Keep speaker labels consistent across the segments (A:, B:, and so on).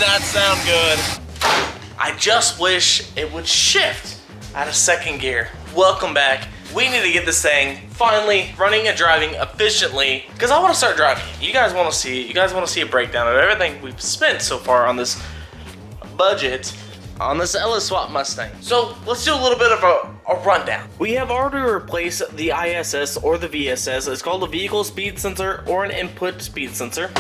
A: not sound good. I just wish it would shift out of second gear. Welcome back. We need to get this thing finally running and driving efficiently because I want to start driving. You guys want to see it. You guys want to see a breakdown of everything we've spent so far on this budget on this LS Swap Mustang. So let's do a little bit of a rundown. We have already replaced the ISS or the VSS. It's called a vehicle speed sensor or an input speed sensor.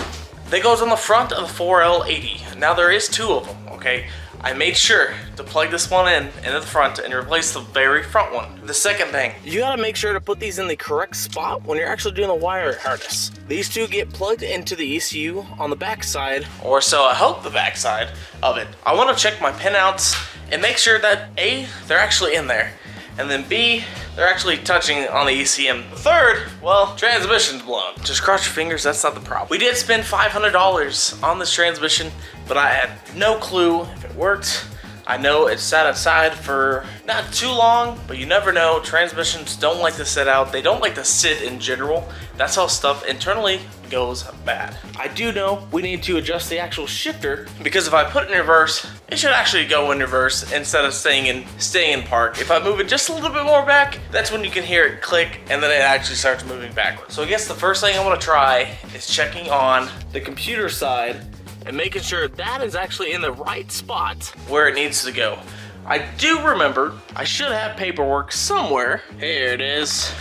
A: That goes on the front of the 4L80. Now there is two of them, okay? I made sure to plug this one in into the front and replace the very front one. The second thing, you gotta make sure to put these in the correct spot when you're actually doing the wire harness. These two get plugged into the ECU on the back side, or so I hope the back side of it. I wanna check my pinouts and make sure that A, they're actually in there, and then B, they're actually touching on the ECM. The third, well, transmission's blown. Just cross your fingers, that's not the problem. We did spend $500 on this transmission, but I had no clue if it worked. I know it sat outside for not too long, but you never know. Transmissions don't like to sit out. They don't like to sit in general. That's how stuff internally goes bad. I do know we need to adjust the actual shifter because if I put it in reverse, it should actually go in reverse instead of staying in park. If I move it just a little bit more back, that's when you can hear it click and then it actually starts moving backwards. So I guess the first thing I want to try is checking on the computer side and making sure that is actually in the right spot where it needs to go. I do remember I should have paperwork somewhere. Here it is.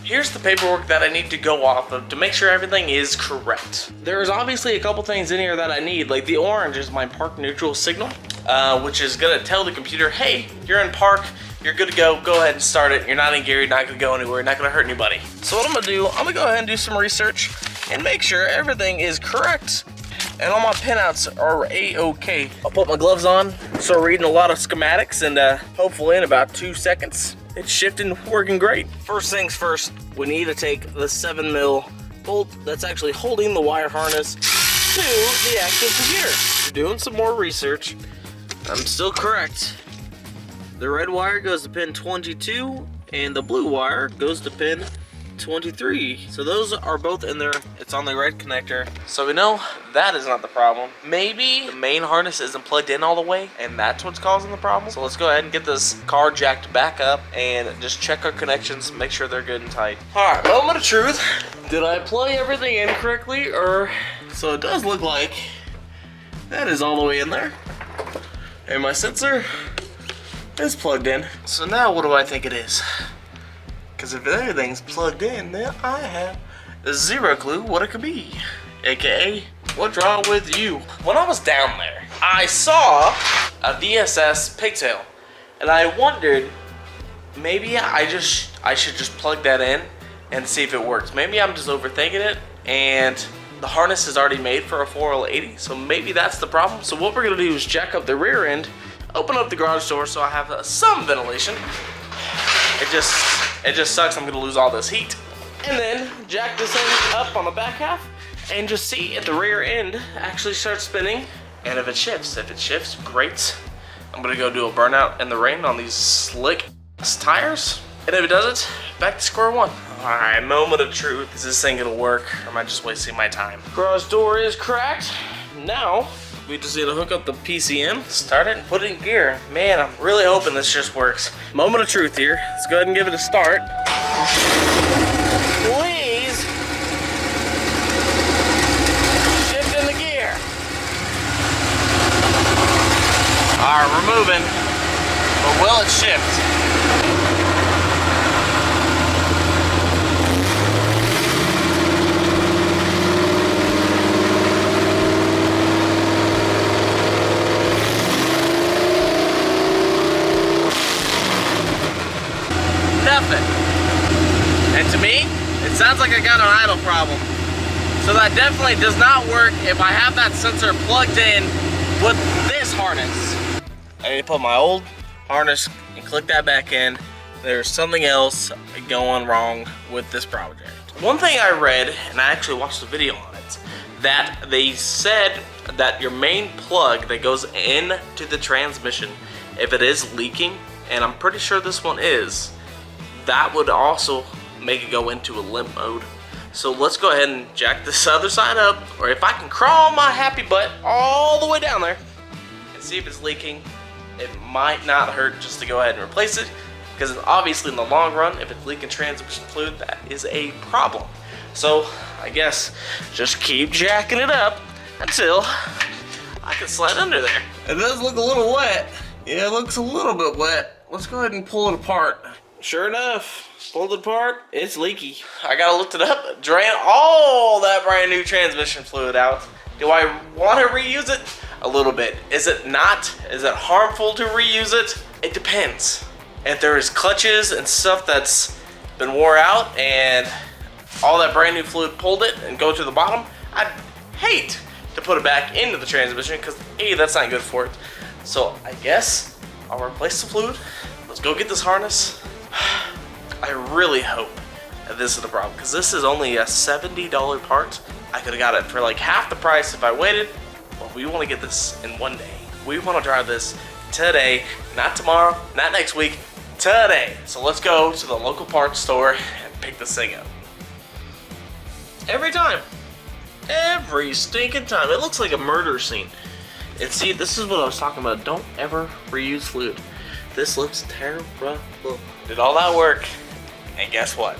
A: Here's the paperwork that I need to go off of to make sure everything is correct. There's obviously a couple things in here that I need, like the orange is my park neutral signal, which is gonna tell the computer, hey, you're in park, you're good to go ahead and start it. You're not in gear, you're not gonna go anywhere, you're not gonna hurt anybody. So what I'm gonna do, I'm gonna go ahead and do some research and make sure everything is correct and all my pinouts are a-okay. I'll put my gloves on, start reading a lot of schematics, and hopefully in about 2 seconds, it's shifting, working great. First things first, we need to take the 7mm bolt that's actually holding the wire harness to the actual computer. Doing some more research, I'm still correct. The red wire goes to pin 22, and the blue wire goes to pin 23. So those are both in there. It's on the red connector. So we know that is not the problem. Maybe the main harness isn't plugged in all the way and that's what's causing the problem. So let's go ahead and get this car jacked back up and just check our connections, make sure they're good and tight. All right, moment of truth. Did I plug everything in correctly, or? So it does look like that is all the way in there. And my sensor is plugged in. So now what do I think it is? Because if everything's plugged in, then I have zero clue what it could be. AKA, what's wrong with you? When I was down there, I saw a VSS pigtail. And I wondered, maybe I should just plug that in and see if it works. Maybe I'm just overthinking it and the harness is already made for a 4L80. So maybe that's the problem. So what we're gonna do is jack up the rear end, open up the garage door so I have some ventilation. It just sucks I'm gonna lose all this heat. And then jack this thing up on the back half and just see if the rear end actually starts spinning. And if it shifts, great. I'm gonna go do a burnout in the rain on these slick tires. And if it doesn't, back to square one. All right, moment of truth. Is this thing gonna work or am I just wasting my time? Garage door is cracked. Now, we just need to hook up the PCM, start it, and put it in gear. Man, I'm really hoping this just works. Moment of truth here. Let's go ahead and give it a start. Please. Shift in the gear. All right, we're moving, but will it shift? Nothing. And to me, it sounds like I got an idle problem. So that definitely does not work if I have that sensor plugged in with this harness. I need to put my old harness and click that back in. There's something else going wrong with this project. One thing I read, and I actually watched a video on it, that they said that your main plug that goes into the transmission, if it is leaking, and I'm pretty sure this one is, that would also make it go into a limp mode. So let's go ahead and jack this other side up, or if I can crawl my happy butt all the way down there and see if it's leaking. It might not hurt just to go ahead and replace it, because obviously in the long run, if it's leaking transmission fluid, that is a problem. So I guess just keep jacking it up until I can slide under there. It does look a little wet. Yeah, it looks a little bit wet. Let's go ahead and pull it apart. Sure enough, pulled it apart, it's leaky. I gotta lift it up, drain all that brand new transmission fluid out. Do I want to reuse it? A little bit. Is it not? Is it harmful to reuse it? It depends. If there is clutches and stuff that's been wore out and all that brand new fluid pulled it and go to the bottom, I'd hate to put it back into the transmission because A, that's not good for it. So I guess I'll replace the fluid. Let's go get this harness. I really hope that this is the problem, because this is only a $70 part. I could have got it for like half the price if I waited, but we want to get this in one day. We want to drive this today, not tomorrow, not next week, today. So let's go to the local parts store and pick this thing up. Every time. Every stinking time. It looks like a murder scene. And see, this is what I was talking about. Don't ever reuse fluid. This looks terrible. Did all that work, and guess what?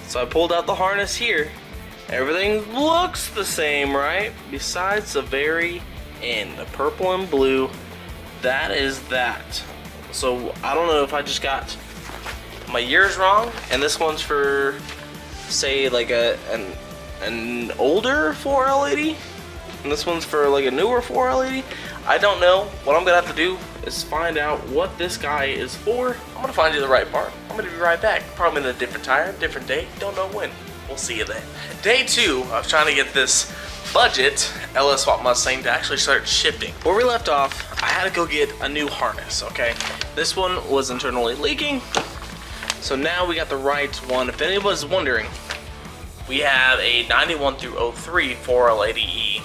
A: So I pulled out the harness here. Everything looks the same, right? Besides the very end, the purple and blue, that is that. So I don't know if I just got my years wrong, and this one's for, say, like an older 4L80, and this one's for like a newer 4L80. I don't know. What I'm gonna have to do is find out what this guy is for. I'm gonna find you the right part. I'm gonna be right back. Probably in a different tire, different day. Don't know when. We'll see you then. Day 2 of trying to get this budget LS Swap Mustang to actually start shipping. Where we left off, I had to go get a new harness, okay? This one was internally leaking, so now we got the right one. If anybody's wondering, we have a 91 through 03 4L80E.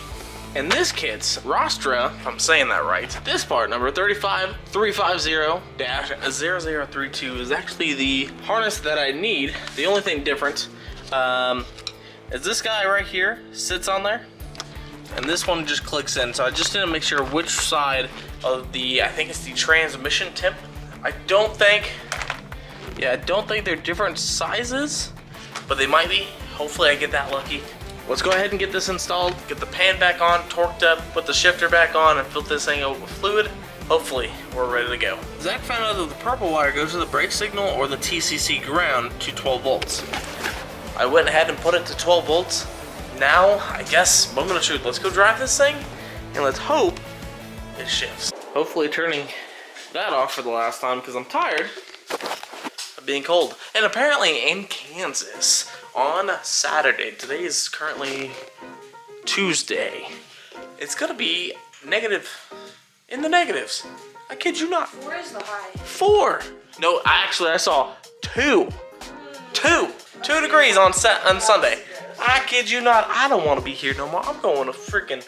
A: And this kit's Rostra, if I'm saying that right, this part number 35350-0032 is actually the harness that I need. The only thing different is this guy right here sits on there, and this one just clicks in. So I just need to make sure which side of the, I think it's the transmission tip. I don't think they're different sizes, but they might be. Hopefully I get that lucky. Let's go ahead and get this installed, get the pan back on, torqued up, put the shifter back on, and fill this thing up with fluid. Hopefully, we're ready to go. Zach found out that the purple wire goes to the brake signal or the TCC ground to 12 volts. I went ahead and put it to 12 volts. Now, I guess, moment of truth, let's go drive this thing, and let's hope it shifts. Hopefully turning that off for the last time, because I'm tired of being cold. And apparently in Kansas, on Saturday, today is currently Tuesday, it's gonna be negative, in the negatives. I kid you not.
B: 4 is the high.
A: 4. No, I saw 2 degrees on Sunday. I kid you not. I don't want to be here no more. I'm going to freaking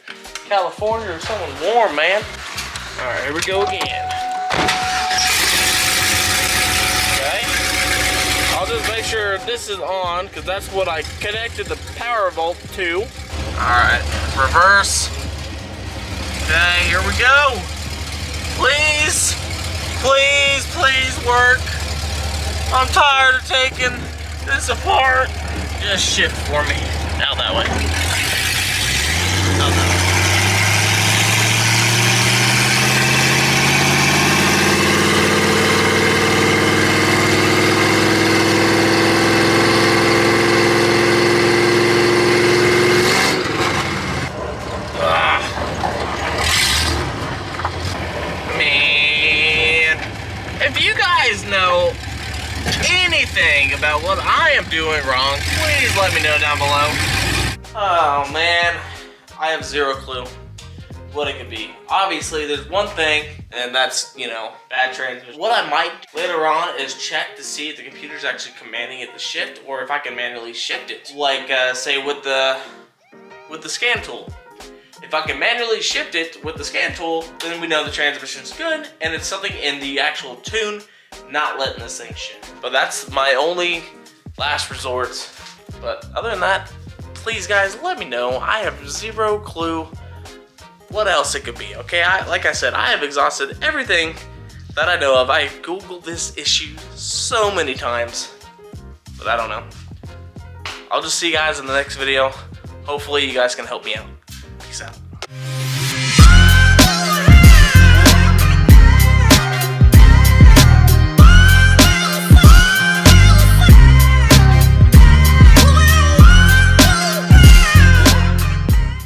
A: California or something warm, man. All right, here we go again. I'll just make sure this is on, because that's what I connected the power volt to. Alright, reverse. Okay, here we go. Please, please, please work. I'm tired of taking this apart. Just shift for me. Out that way. Out that way. Know anything about what I am doing wrong, please let me know down below. Oh man, I have zero clue what it could be. Obviously there's one thing, and that's, you know, bad transmission. What I might later on is check to see if the computer's actually commanding it to shift, or if I can manually shift it, like say with the scan tool. If I can manually shift it with the scan tool, then we know the transmission's good, and it's something in the actual tune not letting this thing shift. But that's my only last resort But other than that, please guys, let me know. I have zero clue what else it could be, okay? Like I said, I have exhausted everything that I know of. I Googled this issue so many times, but I don't know. I'll just see you guys in the next video. Hopefully you guys can help me out. Peace out.